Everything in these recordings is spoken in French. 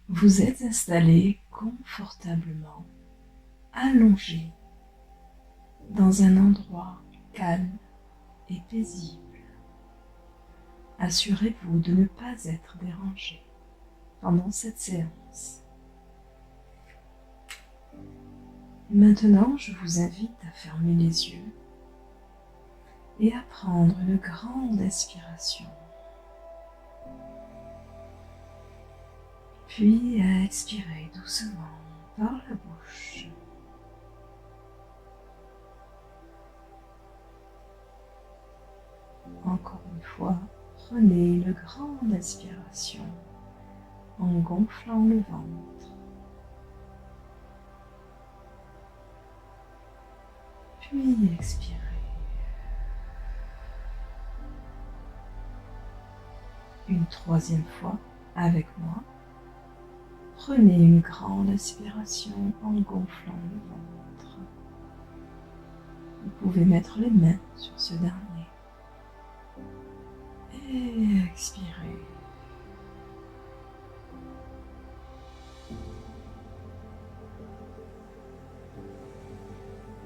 Vous êtes installé confortablement, allongé, dans un endroit calme et paisible. Assurez-vous de ne pas être dérangé pendant cette séance. Maintenant, je vous invite à fermer les yeux et à prendre une grande inspiration, puis à expirer doucement par la bouche. Encore une fois, prenez une grande inspiration en gonflant le ventre, puis expirez. Une troisième fois avec moi. Prenez une grande inspiration en gonflant le ventre. Vous pouvez mettre les mains sur ce dernier. Et expirez.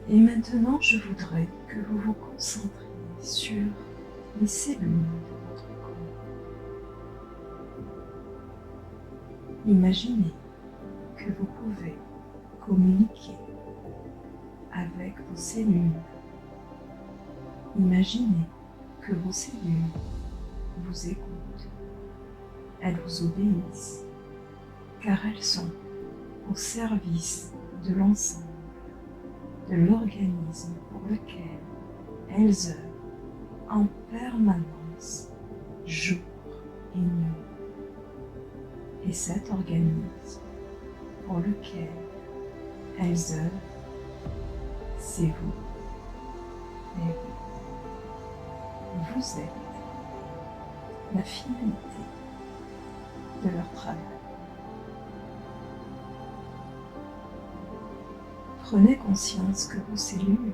Et maintenant, je voudrais que vous vous concentriez sur les cellules de votre corps. Imaginez que vous pouvez communiquer avec vos cellules. Imaginez que vos cellules vous écoutent. Elles vous obéissent, car elles sont au service de l'ensemble, de l'organisme pour lequel elles œuvrent en permanence, jour et nuit. Et cet organisme pour lequel elles œuvrent, c'est vous et vous. Vous êtes la finalité de leur travail. Prenez conscience que vos cellules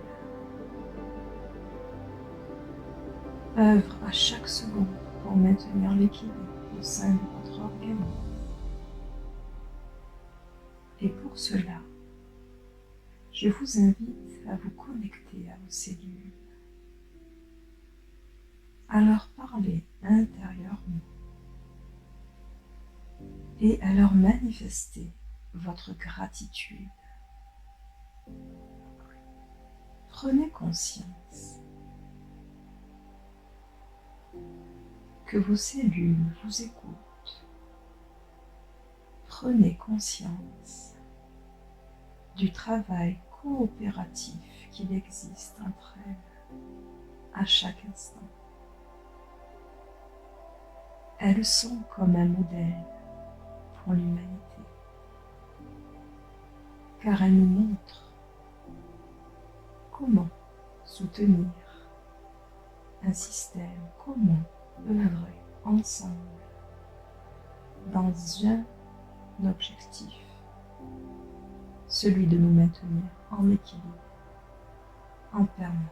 œuvrent à chaque seconde pour maintenir l'équilibre au sein de votre organisme. Et pour cela, je vous invite à vous connecter à vos cellules, à leur parler intérieurement et à leur manifester votre gratitude. Prenez conscience que vos cellules vous écoutent. Prenez conscience du travail coopératif qu'il existe entre elles à chaque instant. Elles sont comme un modèle pour l'humanité, car elles nous montrent comment soutenir un système, comment œuvrer ensemble dans un objectif, celui de nous maintenir en équilibre, en permanence.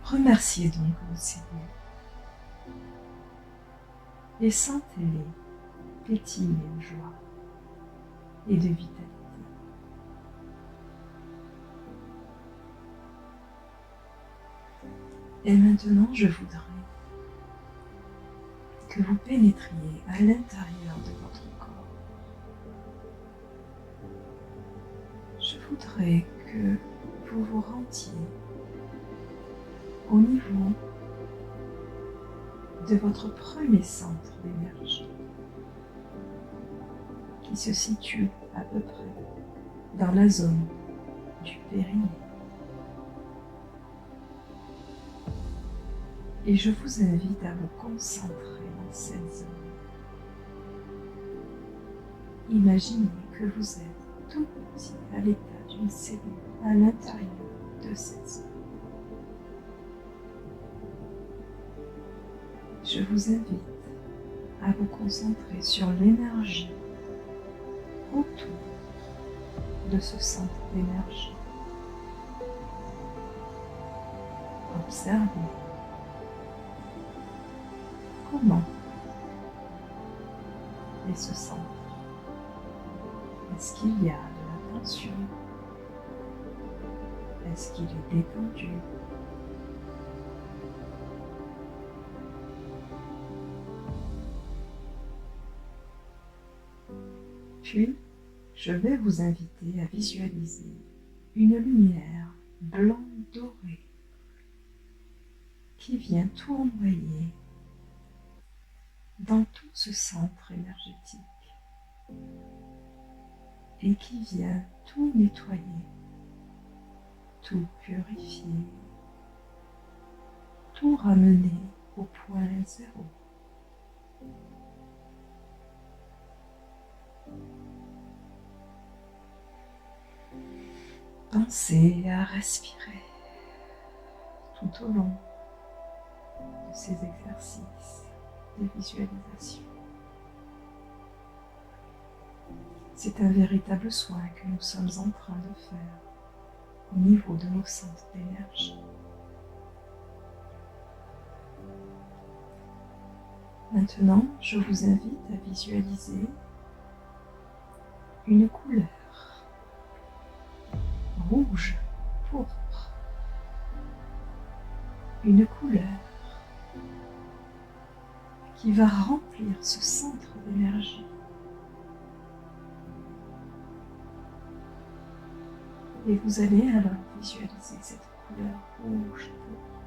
Remerciez donc vos cellules et sentez-les pétiller de joie et de vitalité. Et maintenant, je voudrais que vous pénétriez à l'intérieur de votre corps. Je voudrais que vous vous rendiez au niveau de votre premier centre d'énergie, qui se situe à peu près dans la zone du périnée. Et je vous invite à vous concentrer dans cette zone. Imaginez que vous êtes tout petit à l'état d'une cellule à l'intérieur de cette zone. Je vous invite à vous concentrer sur l'énergie autour de ce centre d'énergie. Observez comment et ce centre. Est-ce qu'il y a de la tension? Est-ce qu'il est détendu? Puis, je vais vous inviter à visualiser une lumière blanc dorée qui vient tournoyer dans tout ce centre énergétique et qui vient tout nettoyer, tout purifier, tout ramener au point zéro. Pensez à respirer tout au long de ces exercices de visualisation. C'est un véritable soin que nous sommes en train de faire au niveau de nos centres d'énergie. Maintenant, je vous invite à visualiser une couleur rouge pourpre, une couleur qui va remplir ce centre d'énergie. Et vous allez alors visualiser cette couleur rouge pourpre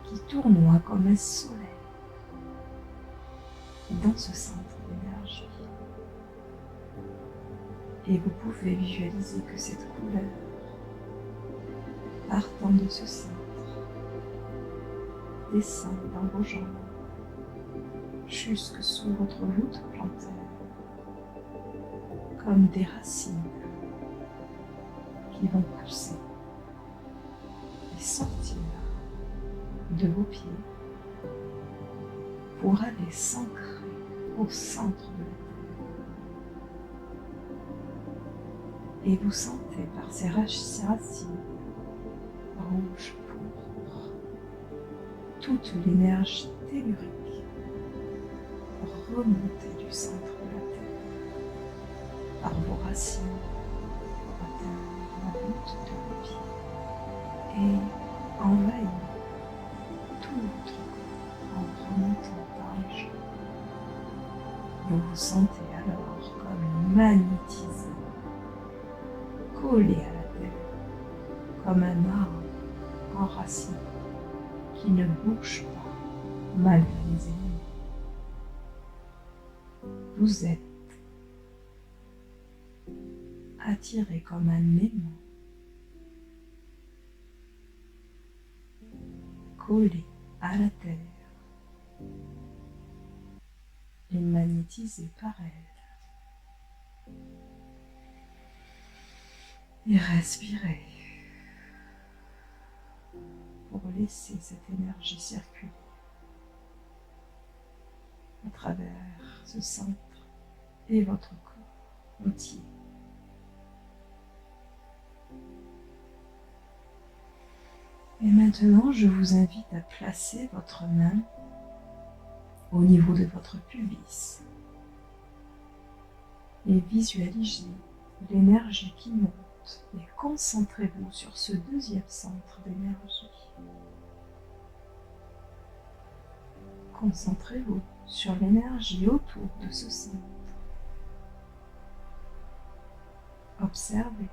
qui tournoie comme un soleil dans ce centre d'énergie. Et vous pouvez visualiser que cette couleur, partant de ce centre, descend dans vos jambes jusque sous votre voûte plantaire, comme des racines qui vont pousser et sortir de vos pieds pour aller s'ancrer au centre de la terre. Et vous sentez par ces racines rouges pourpres toute l'énergie tellurique remonter du centre de la terre par vos racines pour atteindre la voûte de vos pieds et envahir tout votre corps en remontant par les jambes. Vous vous sentez alors comme magnétisé, collé à la terre, comme un arbre enraciné qui ne bouge pas malgré les ennemis. Vous êtes attiré comme un aimant, collé à la terre et magnétisé par elle. Et respirez pour laisser cette énergie circuler à travers ce centre et votre corps entier. Et maintenant, je vous invite à placer votre main au niveau de votre pubis et visualisez l'énergie qui monte et concentrez-vous sur ce deuxième centre d'énergie. Concentrez-vous sur l'énergie autour de ce centre. Observez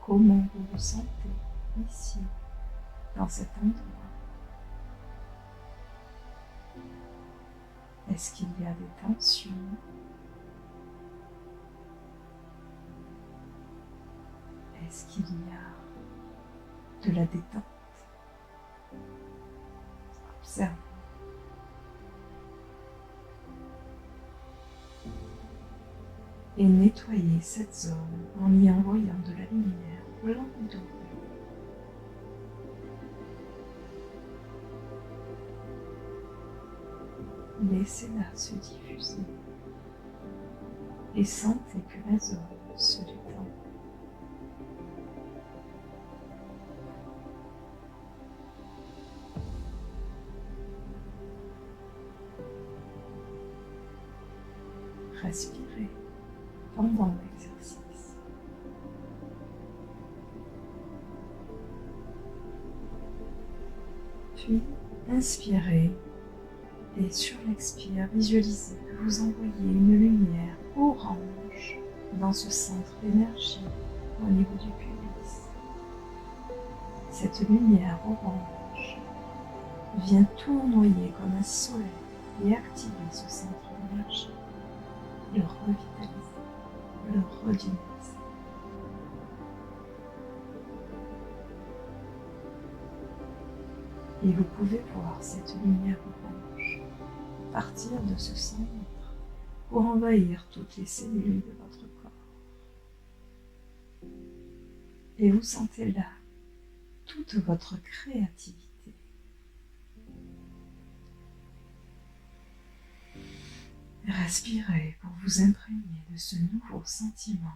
comment vous vous sentez ici, dans cet endroit. Est-ce qu'il y a des tensions? Est-ce qu'il y a de la détente? Observez. Et nettoyez cette zone en y envoyant de la lumière blanc et dorée. Laissez-la se diffuser et sentez que la zone se détend. Respirez pendant l'exercice. Puis, inspirez et sur l'expire, visualisez que vous envoyez une lumière orange dans ce centre d'énergie au niveau du pubis. Cette lumière orange vient tournoyer comme un soleil et activer ce centre d'énergie, le revitaliser, le redynamiser. Et vous pouvez voir cette lumière orange partir de ce centre pour envahir toutes les cellules de votre corps. Et vous sentez là toute votre créativité. Respirez pour vous imprégner de ce nouveau sentiment.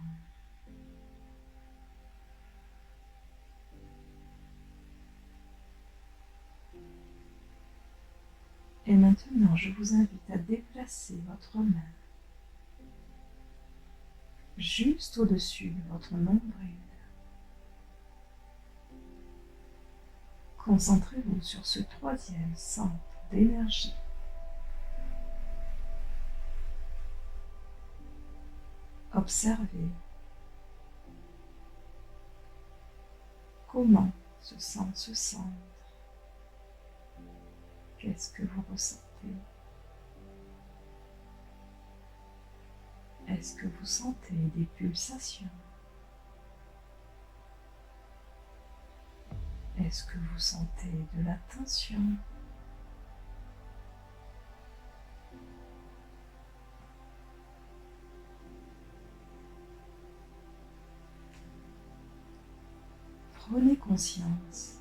Et maintenant, je vous invite à déplacer votre main juste au-dessus de votre nombril. Concentrez-vous sur ce troisième centre d'énergie. Observez comment se sent ce centre. Qu'est-ce que vous ressentez? Est-ce que vous sentez des pulsations? Est-ce que vous sentez de la tension? Prenez conscience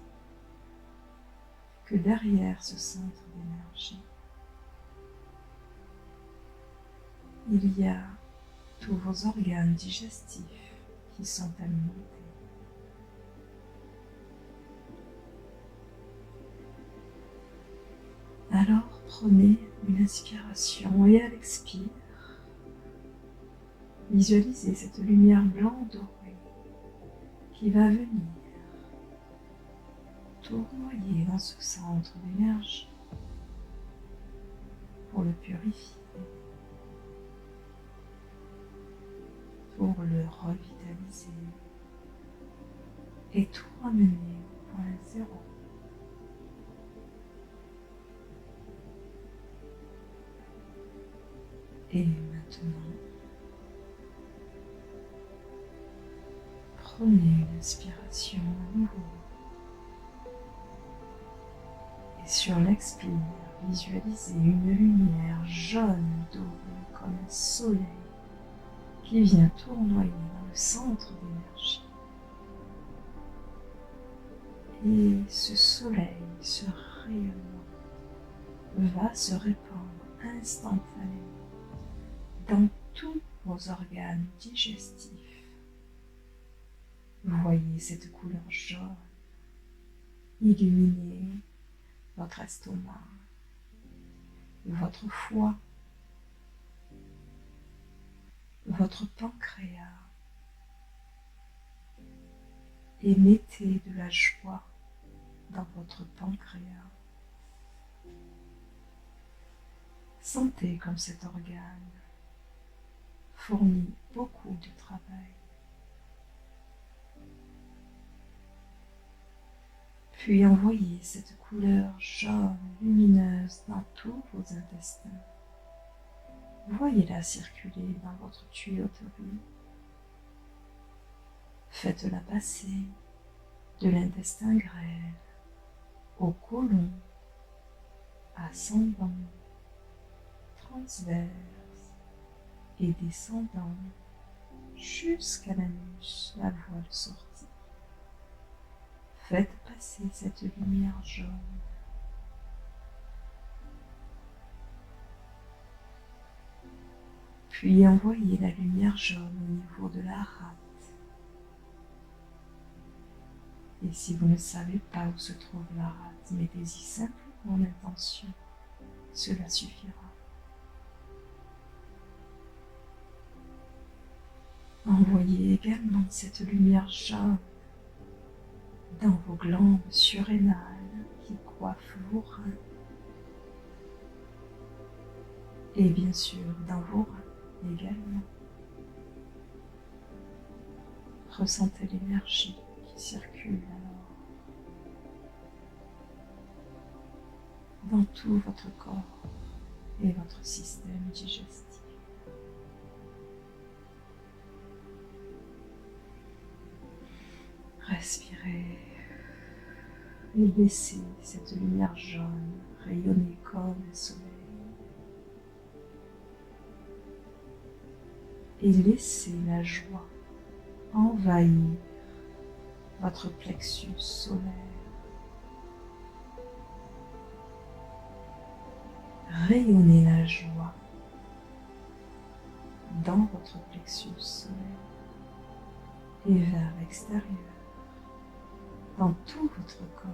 que derrière ce centre d'énergie, il y a tous vos organes digestifs qui sont alimentés. Alors prenez une inspiration et à l'expire, visualisez cette lumière blanc dorée qui va venir tournoyer dans ce centre d'énergie pour le purifier, pour le revitaliser et tout ramener au point zéro. Et maintenant, prenez une inspiration à nouveau. Et sur l'expire, visualisez une lumière jaune dorée comme un soleil qui vient tournoyer dans le centre d'énergie. Et ce soleil, ce rayonnement, va se répandre instantanément dans tous vos organes digestifs. Vous voyez cette couleur jaune illuminer votre estomac, votre foie, votre pancréas, et mettez de la joie dans votre pancréas. Sentez comme cet organe fournit beaucoup de travail. Puis envoyez cette couleur jaune lumineuse dans tous vos intestins. Voyez-la circuler dans votre tuyauterie. Faites-la passer de l'intestin grêle au côlon, ascendant, transverse et descendant jusqu'à l'anus, la voie de sortie. Faites passer cette lumière jaune. Puis envoyez la lumière jaune au niveau de la rate. Et si vous ne savez pas où se trouve la rate, mettez-y simplement l'intention. Cela suffira. Envoyez également cette lumière jaune dans vos glandes surrénales qui coiffent vos reins et bien sûr dans vos reins également. Ressentez l'énergie qui circule alors dans tout votre corps et votre système digestif. Respirez et laissez cette lumière jaune rayonner comme le soleil. Et laissez la joie envahir votre plexus solaire. Rayonnez la joie dans votre plexus solaire et vers l'extérieur, dans tout votre corps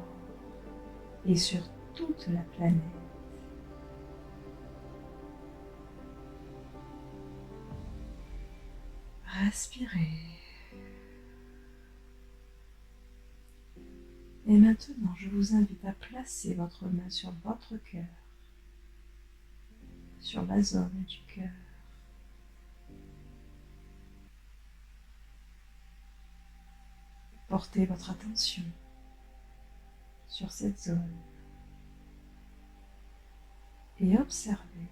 et sur toute la planète. Respirez. Et maintenant, je vous invite à placer votre main sur votre cœur, sur la zone du cœur. Portez votre attention sur cette zone et observez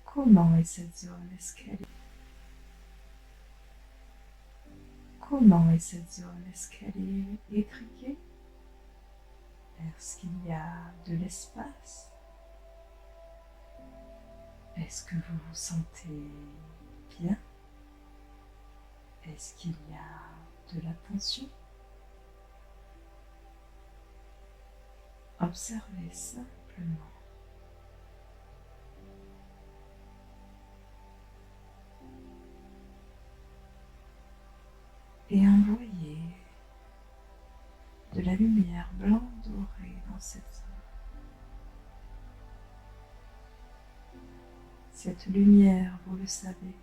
comment est cette zone. Est-ce qu'elle est... Comment est cette zone? Est-ce qu'elle est étriquée? Est-ce qu'il y a de l'espace? Est-ce que vous vous sentez bien? Est-ce qu'il y a de la tension? Observez simplement. Et envoyez de la lumière blanc dorée dans cette zone. Cette lumière, vous le savez,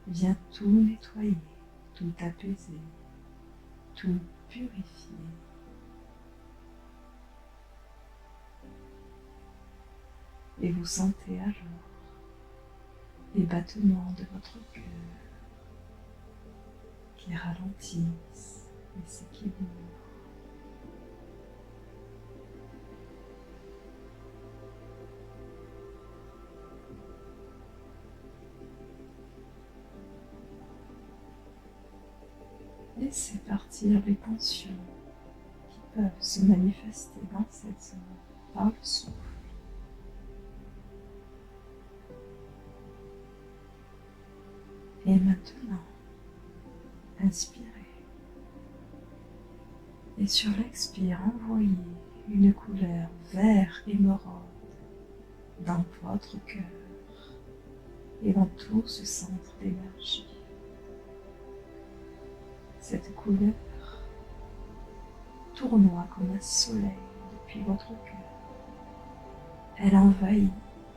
vient tout nettoyer, tout apaiser, tout purifier. Et vous sentez alors les battements de votre cœur qui ralentissent et s'équilibrent. Laissez partir les tensions qui peuvent se manifester dans cette zone par le souffle. Et maintenant, inspirez. Et sur l'expire, envoyez une couleur vert émeraude dans votre cœur et dans tout ce centre d'énergie. Cette couleur tournoie comme un soleil depuis votre cœur. Elle envahit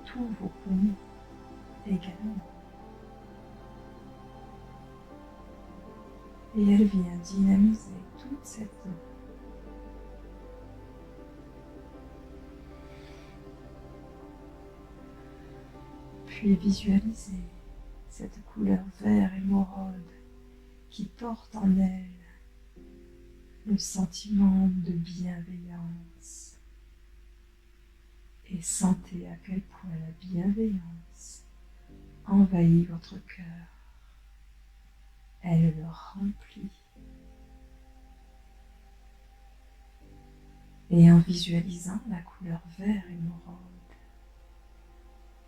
tous vos poumons également. Et elle vient dynamiser toute cette zone. Puis visualisez cette couleur vert émeraude qui porte en elle le sentiment de bienveillance. Et sentez à quel point la bienveillance envahit votre cœur. Elle le remplit. Et en visualisant la couleur vert émeraude,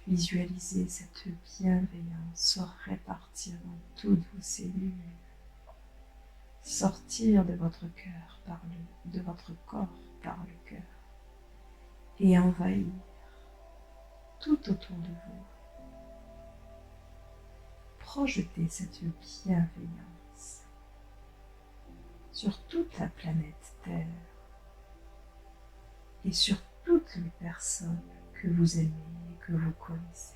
visualisez cette bienveillance se répartir dans toutes vos cellules, sortir de votre cœur de votre corps par le cœur et envahir tout autour de vous. Projetez cette bienveillance sur toute la planète Terre et sur toutes les personnes que vous aimez et que vous connaissez.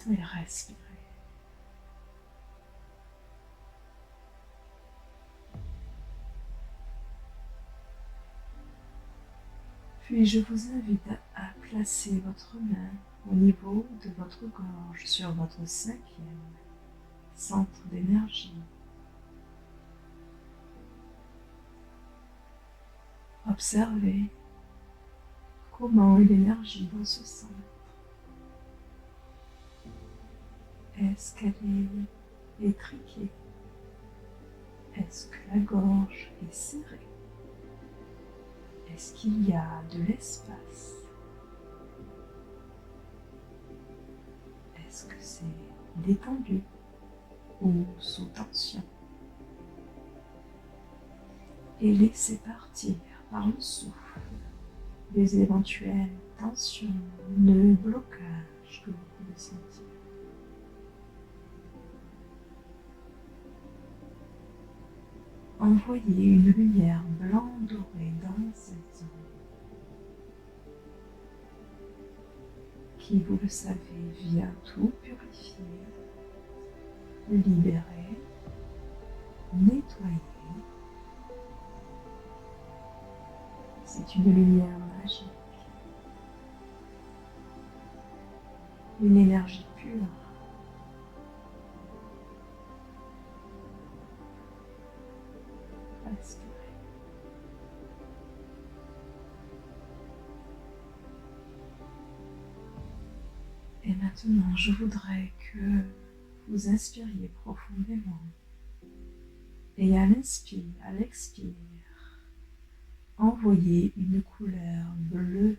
et respirez. Puis je vous invite à placer votre main au niveau de votre gorge sur votre 5e centre d'énergie. Observez comment est l'énergie dans ce centre. Est-ce qu'elle est étriquée? Est-ce que la gorge est serrée? Est-ce qu'il y a de l'espace? Est-ce que c'est détendu ou sous tension? Et laissez partir par le souffle des éventuelles tensions, nœuds, blocages que vous pouvez sentir. Envoyez une lumière blanc dorée dans cette zone qui, vous le savez, vient tout purifier, libérer, nettoyer. C'est une lumière magique, une énergie pure. Respirez. Et maintenant, je voudrais que vous inspiriez profondément. Et à l'inspire, à l'expire, envoyez une couleur bleue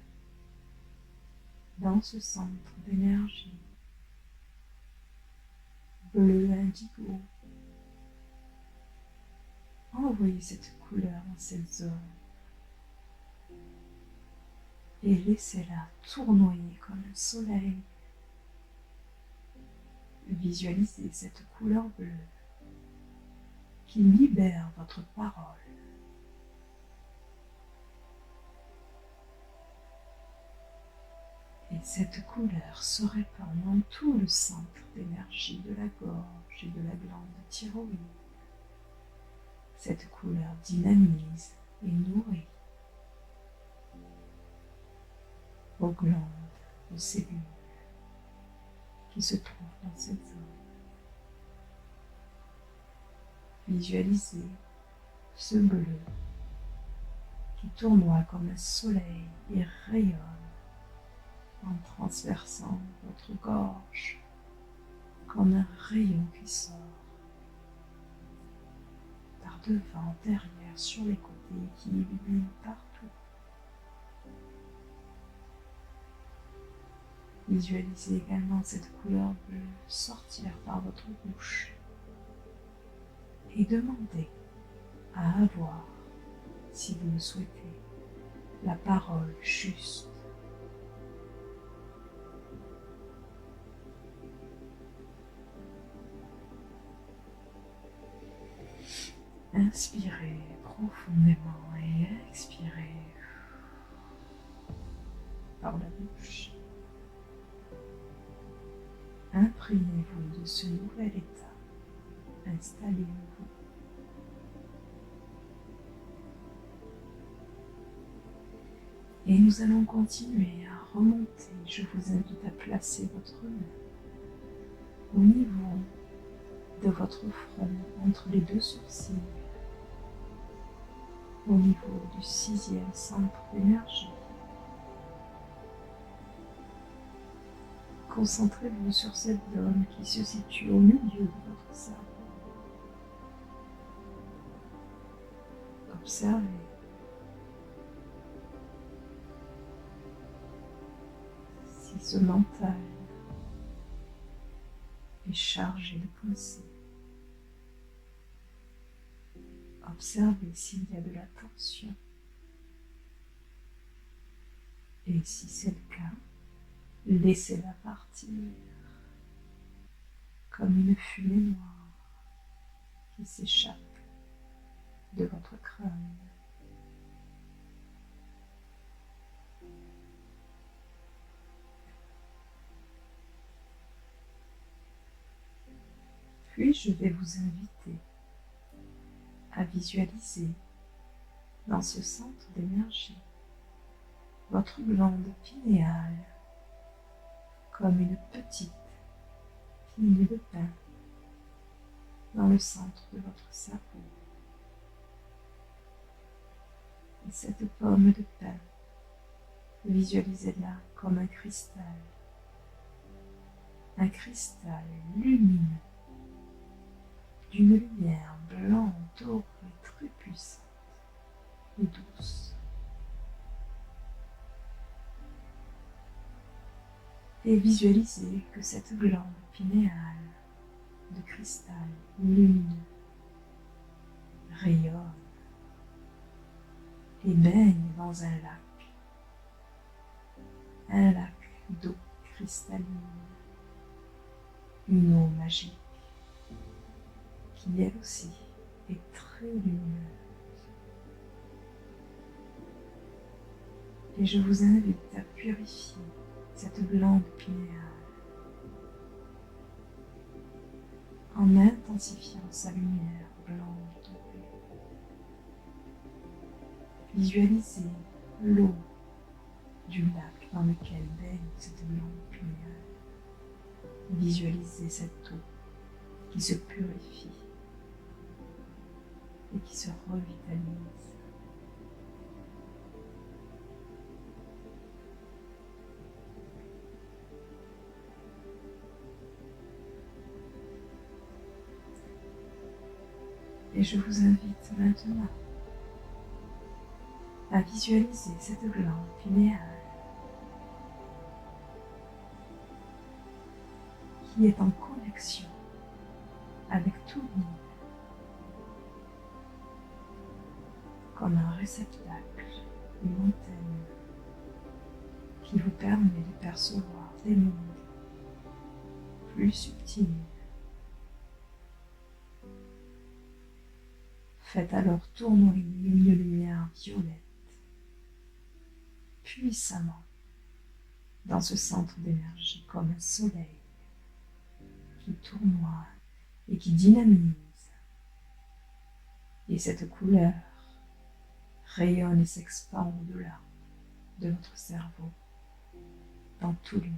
dans ce centre d'énergie. Bleu indigo. Envoyez cette couleur dans cette zone et laissez-la tournoyer comme un soleil. Visualisez cette couleur bleue qui libère votre parole. Et cette couleur se répand dans tout le centre d'énergie de la gorge et de la glande thyroïde. Cette couleur dynamise et nourrit vos glandes, vos cellules qui se trouvent dans cette zone. Visualisez ce bleu qui tournoie comme un soleil et rayonne en transperçant votre gorge comme un rayon qui sort par devant, derrière, sur les côtés, qui illumine partout. Visualisez également cette couleur bleue sortir par votre bouche et demandez à avoir, si vous le souhaitez, la parole juste. Inspirez profondément et expirez par la bouche. Imprégnez-vous de ce nouvel état. Installez-vous. Et nous allons continuer à remonter. Je vous invite à placer votre main au niveau de votre front, entre les deux sourcils, au niveau du 6e centre d'énergie. Concentrez-vous sur cette zone qui se situe au milieu de votre cerveau. Observez. Si ce mental est chargé de pensées. Observez s'il y a de la tension. Et si c'est le cas, laissez-la partir comme une fumée noire qui s'échappe de votre crâne. Puis je vais vous inviter à visualiser dans ce centre d'énergie votre glande pinéale comme une petite pile de pain dans le centre de votre cerveau. Et cette pomme de pain, visualisez-la comme un cristal lumineux, d'une lumière blanche, dorée, très puissante et douce. Et visualisez que cette glande pinéale de cristal lumineux rayonne et baigne dans un lac d'eau cristalline, une eau magique qui elle aussi est très lumineuse. Et je vous invite à purifier cette glande pinéale en intensifiant sa lumière blanche dorée. Visualisez l'eau du lac dans lequel baigne cette glande pinéale. Visualisez cette eau qui se purifie et qui se revitalise. Et je vous invite maintenant à visualiser cette glande pinéale qui est en connexion avec tout l'univers, comme un réceptacle, une antenne qui vous permet de percevoir des mondes plus subtils. Faites alors tournoyer une lumière violette puissamment dans ce centre d'énergie comme un soleil qui tournoie et qui dynamise. Et cette couleur rayonne et s'expand au-delà de votre cerveau, dans tout l'univers.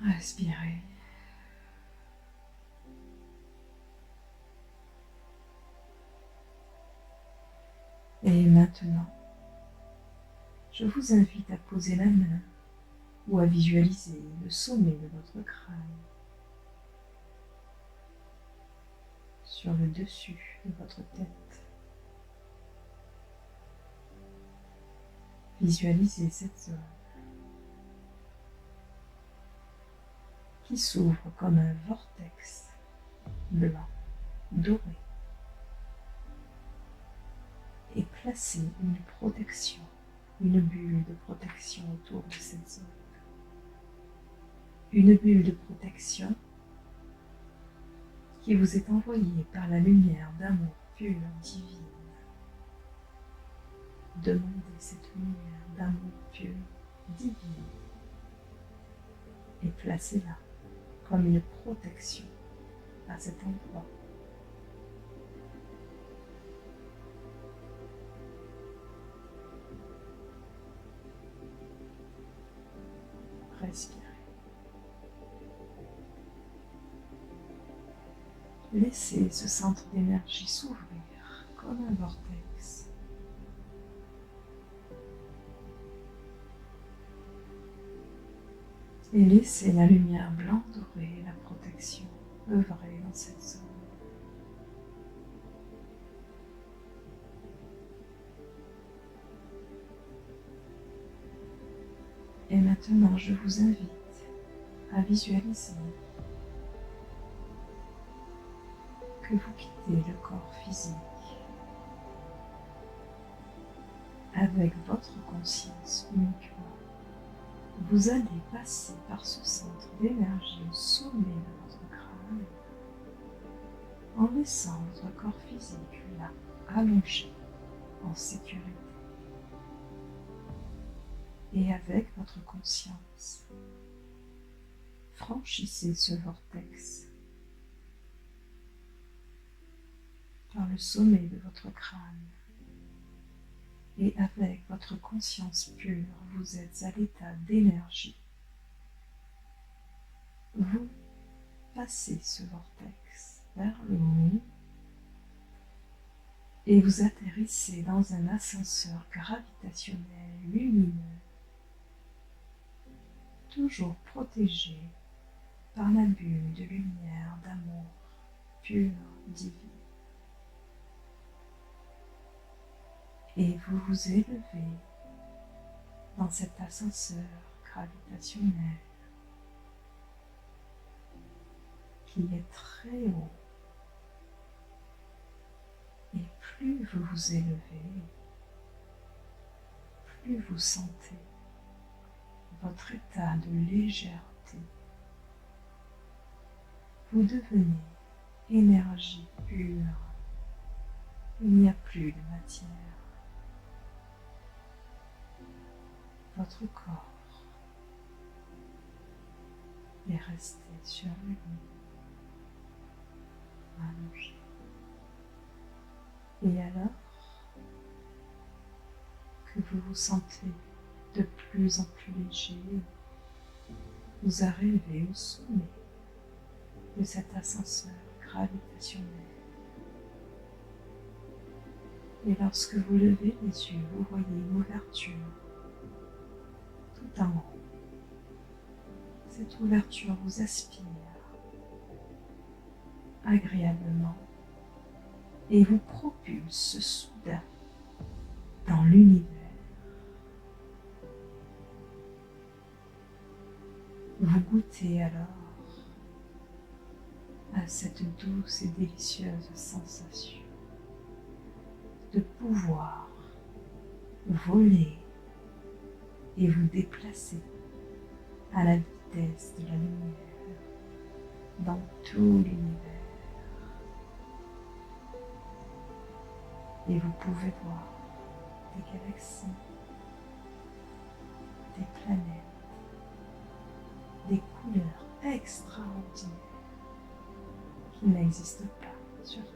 Respirez. Et maintenant, je vous invite à poser la main ou à visualiser le sommet de votre crâne sur le dessus de votre tête. Visualisez cette zone qui s'ouvre comme un vortex blanc, doré, et placez une protection, une bulle de protection autour de cette zone. Une bulle de protection qui vous est envoyée par la lumière d'amour pur, divine. Demandez cette lumière d'amour pur, divine, et placez-la comme une protection à cet endroit. Respirez. Laissez ce centre d'énergie s'ouvrir comme un vortex. Et laissez la lumière blanc dorée, la protection, œuvrer dans cette zone. Et maintenant, je vous invite à visualiser que vous quittez le corps physique avec votre conscience uniquement. Vous allez passer par ce centre d'énergie au sommet de votre crâne en laissant votre corps physique là, allongé, en sécurité. Et avec votre conscience, franchissez ce vortex par le sommet de votre crâne. Et avec votre conscience pure, vous êtes à l'état d'énergie. Vous passez ce vortex vers le haut et vous atterrissez dans un ascenseur gravitationnel lumineux, toujours protégé par la bulle de lumière d'amour pur, divin. Et vous vous élevez dans cet ascenseur gravitationnel qui est très haut. Et plus vous vous élevez, plus vous sentez votre état de légèreté. Vous devenez énergie pure. Il n'y a plus de matière. Votre corps est resté sur le lit, allongé. Et alors que vous vous sentez de plus en plus léger, vous arrivez au sommet de cet ascenseur gravitationnel. Et lorsque vous levez les yeux, vous voyez une ouverture tout en haut. Cette ouverture vous aspire agréablement et vous propulse soudain dans l'univers. Vous goûtez alors à cette douce et délicieuse sensation de pouvoir voler et vous déplacer à la vitesse de la lumière dans tout l'univers. Et vous pouvez voir des galaxies, des planètes, des couleurs extraordinaires qui n'existent pas sur Terre.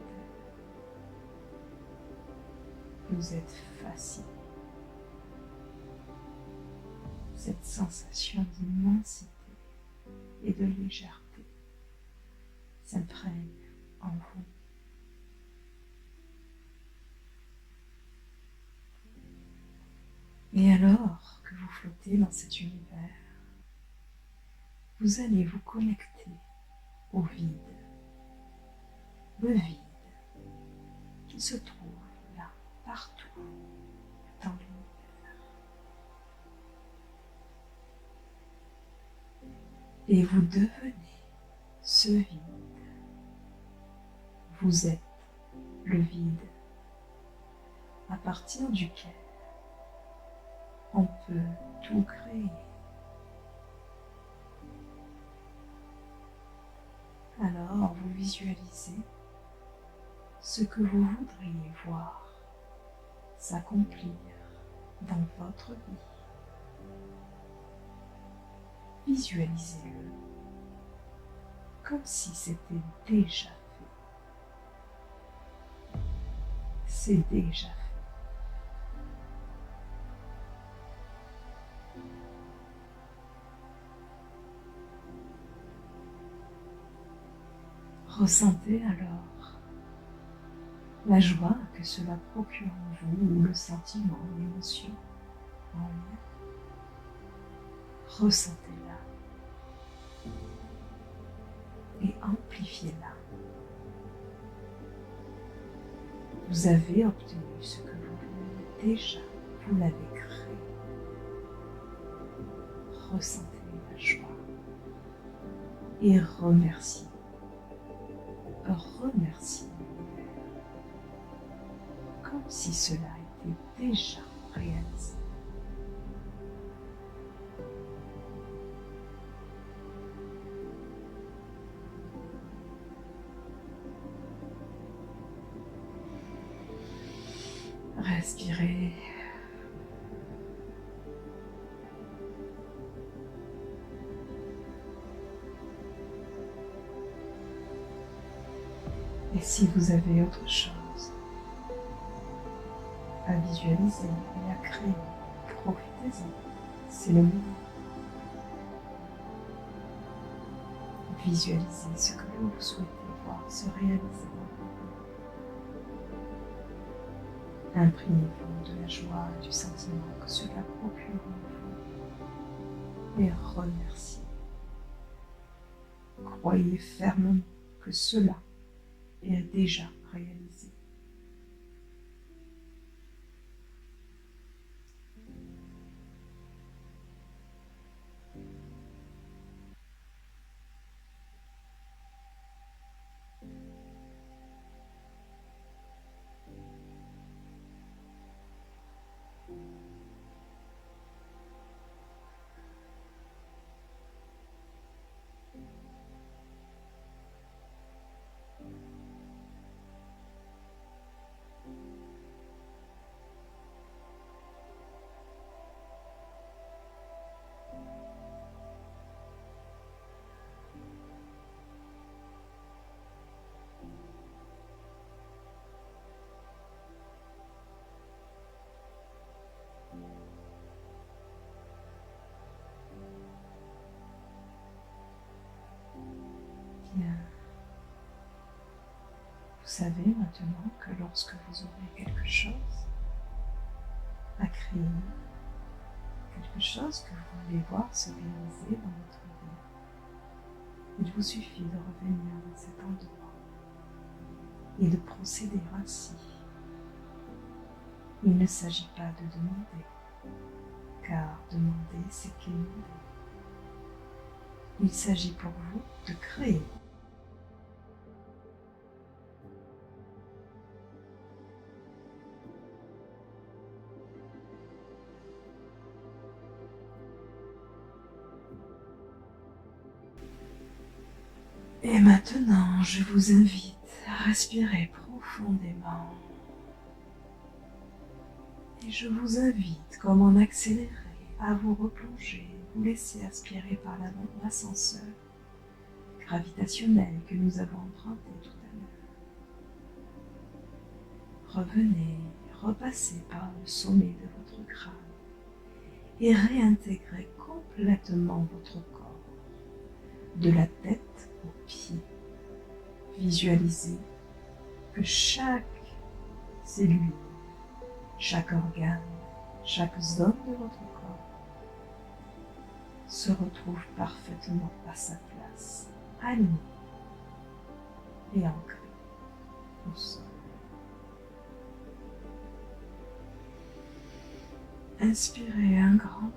Vous êtes fasciné. Cette sensation d'immensité et de légèreté s'imprègne en vous. Et alors que vous flottez dans cet univers, vous allez vous connecter au vide. Le vide qui se trouve là, partout dans l'univers. Et vous devenez ce vide. Vous êtes le vide à partir duquel on peut tout créer. Alors vous visualisez ce que vous voudriez voir s'accomplir dans votre vie. Visualisez-le comme si c'était déjà fait. C'est déjà fait. Ressentez alors la joie que cela procure en vous ou le sentiment, l'émotion en lien. Ressentez-la et amplifiez-la. Vous avez obtenu ce que vous voulez déjà, vous l'avez créé. Ressentez la joie et remerciez. Remerciez l'univers comme si cela était déjà réalisé. Respirez Et si vous avez autre chose à visualiser et à créer, profitez-en, c'est le moment. Visualisez ce que vous souhaitez voir se réaliser dans vous. Imprimez-vous de la joie et du sentiment que cela procure en vous et remerciez. Croyez fermement que cela est déjà réalisé. Bien. Vous savez maintenant que lorsque vous aurez quelque chose à créer, quelque chose que vous voulez voir se réaliser dans votre vie, il vous suffit de revenir dans cet endroit et de procéder ainsi. Il ne s'agit pas de demander, car demander, c'est quémander. Il s'agit pour vous de créer. Et maintenant, je vous invite à respirer profondément. Et je vous invite, comme en accéléré, à vous replonger, vous laisser aspirer par l'ascenseur gravitationnel que nous avons emprunté tout à l'heure. Revenez, repassez par le sommet de votre crâne et réintégrez complètement votre corps, de la tête aux pieds. Visualisez que chaque cellule, chaque organe, chaque zone de votre corps se retrouve parfaitement à sa place, alignée et ancrée au sol. Inspirez un grand